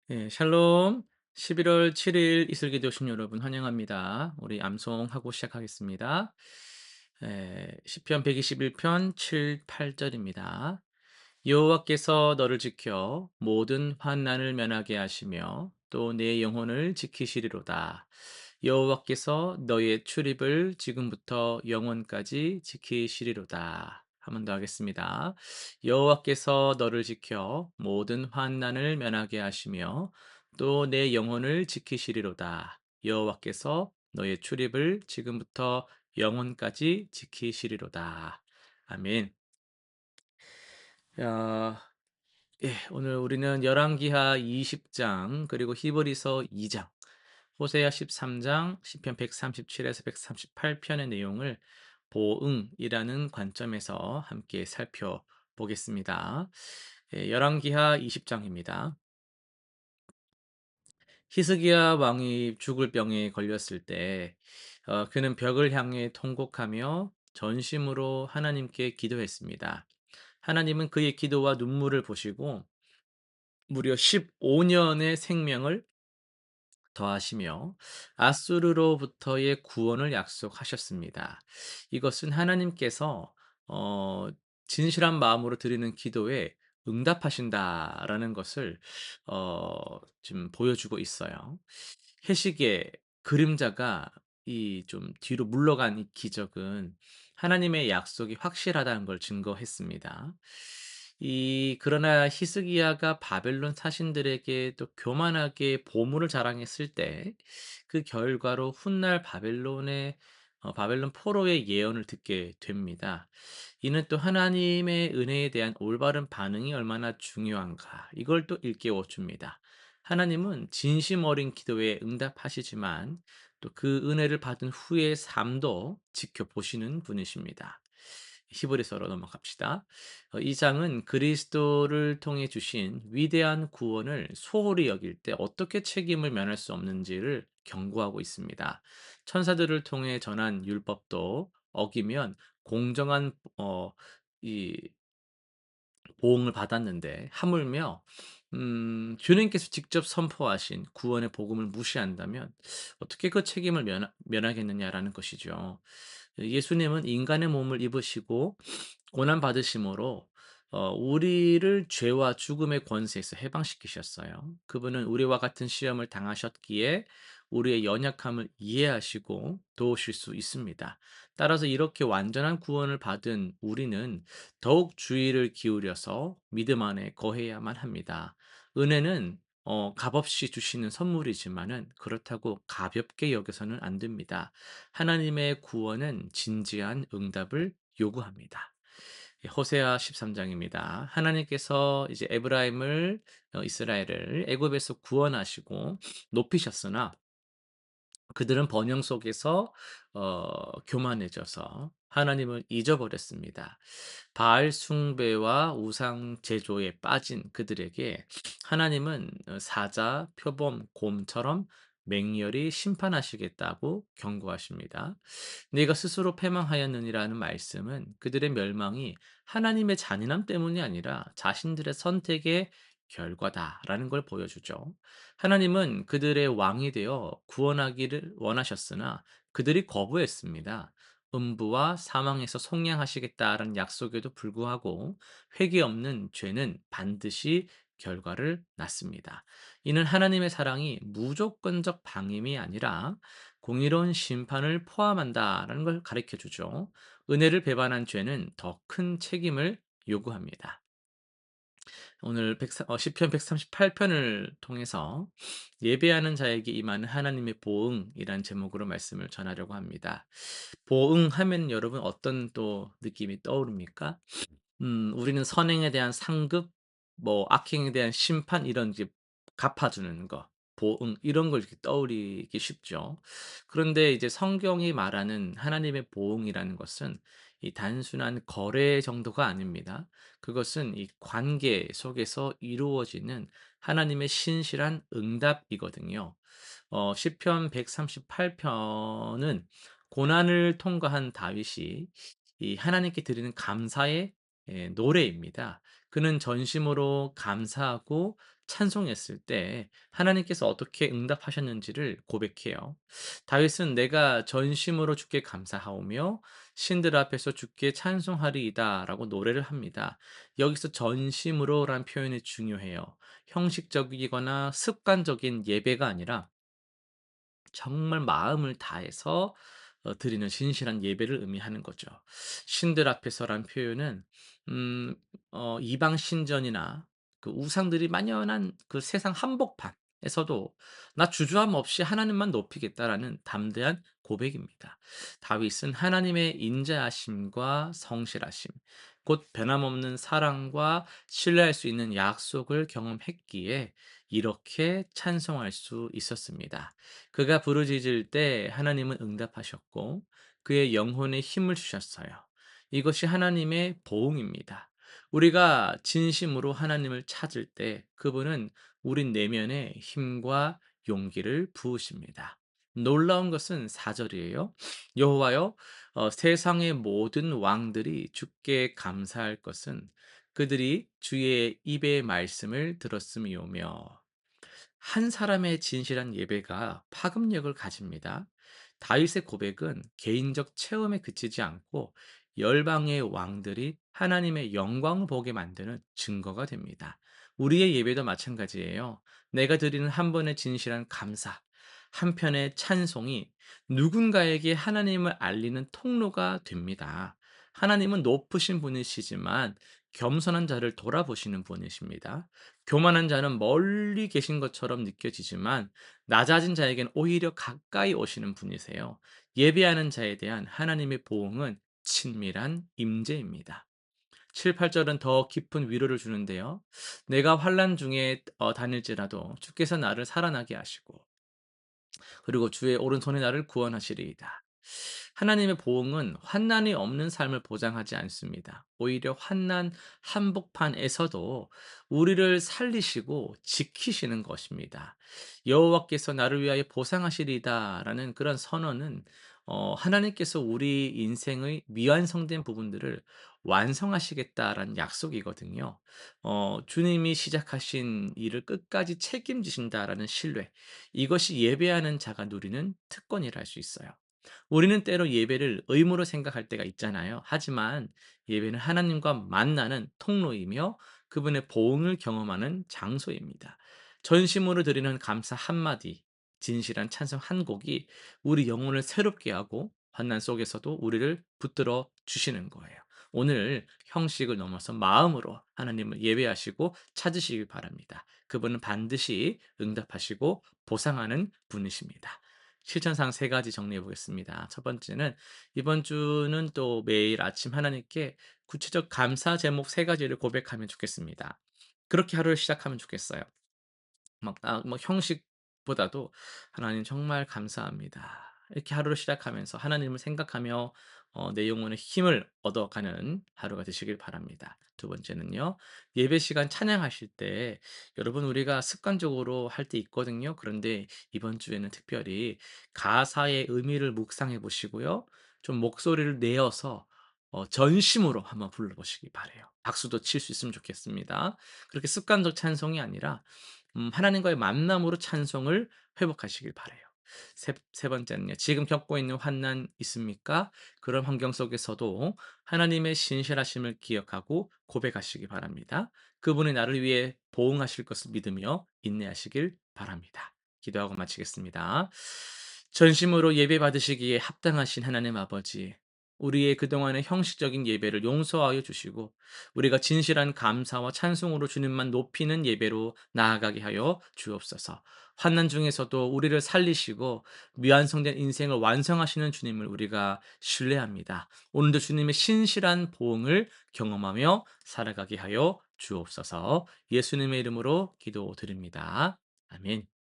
예, 샬롬. 11월 7일 이슬기도 오신 여러분 환영합니다. 우리 암송하고 시작하겠습니다. 시편 121편 7, 8절입니다. 여호와께서 너를 지켜 모든 환난을 면하게 하시며 또 내 영혼을 지키시리로다. 여호와께서 너의 출입을 지금부터 영원까지 지키시리로다. 한 번 더 하겠습니다. 여호와께서 너를 지켜 모든 환난을 면하게 하시며 또 내 영혼을 지키시리로다. 여호와께서 너의 출입을 지금부터 영원까지 지키시리로다. 아멘. 야, 오늘 우리는 열왕기하 20장 그리고 히브리서 2장, 호세아 13장, 시편 137에서 138편의 내용을 보응이라는 관점에서 함께 살펴보겠습니다. 열왕기하 20장입니다. 히스기야 왕이 죽을 병에 걸렸을 때 그는 벽을 향해 통곡하며 전심으로 하나님께 기도했습니다. 하나님은 그의 기도와 눈물을 보시고 무려 15년의 생명을 더하시며 아수르로부터의 구원을 약속하셨습니다. 이것은 하나님께서 어 진실한 마음으로 드리는 기도에 응답하신다라는 것을 지금 보여주고 있어요. 해식의 그림자가 이 좀 뒤로 물러간 이 기적은 하나님의 약속이 확실하다는 걸 증거했습니다. 그러나 히스기야가 바벨론 사신들에게 또 교만하게 보물을 자랑했을 때 그 결과로 훗날 바벨론 포로의 예언을 듣게 됩니다. 이는 또 하나님의 은혜에 대한 올바른 반응이 얼마나 중요한가 이걸 또 일깨워 줍니다. 하나님은 진심 어린 기도에 응답하시지만 또 그 은혜를 받은 후의 삶도 지켜보시는 분이십니다. 히브리서로 넘어갑시다. 이 장은 그리스도를 통해 주신 위대한 구원을 소홀히 여길 때 어떻게 책임을 면할 수 없는지를 경고하고 있습니다. 천사들을 통해 전한 율법도 어기면 공정한 이 보응을 받았는데 하물며 주님께서 직접 선포하신 구원의 복음을 무시한다면 어떻게 그 책임을 면하겠느냐라는 것이죠. 예수님은 인간의 몸을 입으시고 고난 받으심으로 우리를 죄와 죽음의 권세에서 해방시키셨어요. 그분은 우리와 같은 시험을 당하셨기에 우리의 연약함을 이해하시고 도우실 수 있습니다. 따라서 이렇게 완전한 구원을 받은 우리는 더욱 주의를 기울여서 믿음 안에 거해야만 합니다. 은혜는 값없이 주시는 선물이지만은 그렇다고 가볍게 여겨서는 안 됩니다. 하나님의 구원은 진지한 응답을 요구합니다. 호세아 13장입니다. 하나님께서 이제 에브라임을 이스라엘을 애굽에서 구원하시고 높이셨으나 그들은 번영 속에서 교만해져서 하나님을 잊어버렸습니다. 바알 숭배와 우상 제조에 빠진 그들에게 하나님은 사자, 표범, 곰처럼 맹렬히 심판하시겠다고 경고하십니다. 네가 스스로 패망하였느니라는 말씀은 그들의 멸망이 하나님의 잔인함 때문이 아니라 자신들의 선택의 결과다라는 걸 보여주죠. 하나님은 그들의 왕이 되어 구원하기를 원하셨으나 그들이 거부했습니다. 음부와 사망에서 속량하시겠다라는 약속에도 불구하고 회개 없는 죄는 반드시 결과를 낳습니다. 이는 하나님의 사랑이 무조건적 방임이 아니라 공의로운 심판을 포함한다라는 걸 가르쳐 주죠. 은혜를 배반한 죄는 더 큰 책임을 요구합니다. 오늘 시편 138편을 통해서 예배하는 자에게 임하는 하나님의 보응이란 제목으로 말씀을 전하려고 합니다. 보응하면 여러분 어떤 또 느낌이 떠오릅니까? 우리는 선행에 대한 상급, 뭐 악행에 대한 심판 이런 이제 갚아주는 거, 보응 이런 걸 이렇게 떠올리기 쉽죠. 그런데 이제 성경이 말하는 하나님의 보응이라는 것은 이 단순한 거래 정도가 아닙니다. 그것은 이 관계 속에서 이루어지는 하나님의 신실한 응답이거든요. 시편 138편은 고난을 통과한 다윗이 이 하나님께 드리는 감사의 노래입니다. 그는 전심으로 감사하고 찬송했을 때 하나님께서 어떻게 응답하셨는지를 고백해요. 다윗은 내가 전심으로 주께 감사하오며 신들 앞에서 주께 찬송하리이다라고 노래를 합니다. 여기서 전심으로란 표현이 중요해요. 형식적이거나 습관적인 예배가 아니라 정말 마음을 다해서 드리는 진실한 예배를 의미하는 거죠. 신들 앞에서란 표현은 음 이방 신전이나 그 우상들이 만연한 그 세상 한복판에서도 '나 주저함 없이 하나님만 높이겠다.'라는 담대한 고백입니다. 다윗은 하나님의 인자하심과 성실하심, 곧 변함없는 사랑과 신뢰할 수 있는 약속을 경험했기에 이렇게 찬송할 수 있었습니다. 그가 부르짖을 때 하나님은 응답하셨고 그의 영혼에 힘을 주셨어요. 이것이 하나님의 보응입니다. 우리가 진심으로 하나님을 찾을 때 그분은 우리 내면에 힘과 용기를 부으십니다. 놀라운 것은 4절이에요. 여호와여, 세상의 모든 왕들이 주께 감사할 것은 그들이 주의 입의 말씀을 들었음이오며. 한 사람의 진실한 예배가 파급력을 가집니다. 다윗의 고백은 개인적 체험에 그치지 않고 열방의 왕들이 하나님의 영광을 보게 만드는 증거가 됩니다. 우리의 예배도 마찬가지예요. 내가 드리는 한 번의 진실한 감사, 한편의 찬송이 누군가에게 하나님을 알리는 통로가 됩니다. 하나님은 높으신 분이시지만 겸손한 자를 돌아보시는 분이십니다. 교만한 자는 멀리 계신 것처럼 느껴지지만 낮아진 자에겐 오히려 가까이 오시는 분이세요. 예배하는 자에 대한 하나님의 보응은 친밀한 임재입니다. 7, 8절은 더 깊은 위로를 주는데요. 내가 환난 중에 다닐지라도 주께서 나를 살아나게 하시고 그리고 주의 오른손이 나를 구원하시리이다. 하나님의 보응은 환난이 없는 삶을 보장하지 않습니다. 오히려 환난 한복판에서도 우리를 살리시고 지키시는 것입니다. 여호와께서 나를 위하여 보상하시리다라는 그런 선언은 하나님께서 우리 인생의 미완성된 부분들을 완성하시겠다라는 약속이거든요. 주님이 시작하신 일을 끝까지 책임지신다라는 신뢰. 이것이 예배하는 자가 누리는 특권이라 할 수 있어요. 우리는 때로 예배를 의무로 생각할 때가 있잖아요. 하지만 예배는 하나님과 만나는 통로이며 그분의 보응을 경험하는 장소입니다. 전심으로 드리는 감사 한마디, 진실한 찬송 한 곡이 우리 영혼을 새롭게 하고 환난 속에서도 우리를 붙들어 주시는 거예요. 오늘 형식을 넘어서 마음으로 하나님을 예배하시고 찾으시길 바랍니다. 그분은 반드시 응답하시고 보상하는 분이십니다. 실천상 세 가지 정리해 보겠습니다. 첫 번째는 이번 주는 또 매일 아침 하나님께 구체적 감사 제목 세 가지를 고백하면 좋겠습니다. 그렇게 하루를 시작하면 좋겠어요. 뭐 형식보다도 '하나님 정말 감사합니다.' 이렇게 하루를 시작하면서 하나님을 생각하며 내 영혼의 힘을 얻어가는 하루가 되시길 바랍니다. 두 번째는요. 예배 시간 찬양하실 때 여러분 우리가 습관적으로 할 때 있거든요. 그런데 이번 주에는 특별히 가사의 의미를 묵상해 보시고요. 좀 목소리를 내어서 전심으로 한번 불러 보시기 바라요. 박수도 칠 수 있으면 좋겠습니다. 그렇게 습관적 찬송이 아니라 하나님과의 만남으로 찬송을 회복하시길 바라요. 세 번째는요. 지금 겪고 있는 환난 있습니까? 그런 환경 속에서도 하나님의 신실하심을 기억하고 고백하시기 바랍니다. 그분이 나를 위해 보응하실 것을 믿으며 인내하시길 바랍니다. 기도하고 마치겠습니다. 전심으로 예배 받으시기에 합당하신 하나님 아버지, 우리의 그동안의 형식적인 예배를 용서하여 주시고 우리가 진실한 감사와 찬송으로 주님만 높이는 예배로 나아가게 하여 주옵소서. 환난 중에서도 우리를 살리시고 미완성된 인생을 완성하시는 주님을 우리가 신뢰합니다. 오늘도 주님의 신실한 보응을 경험하며 살아가게 하여 주옵소서. 예수님의 이름으로 기도드립니다. 아멘.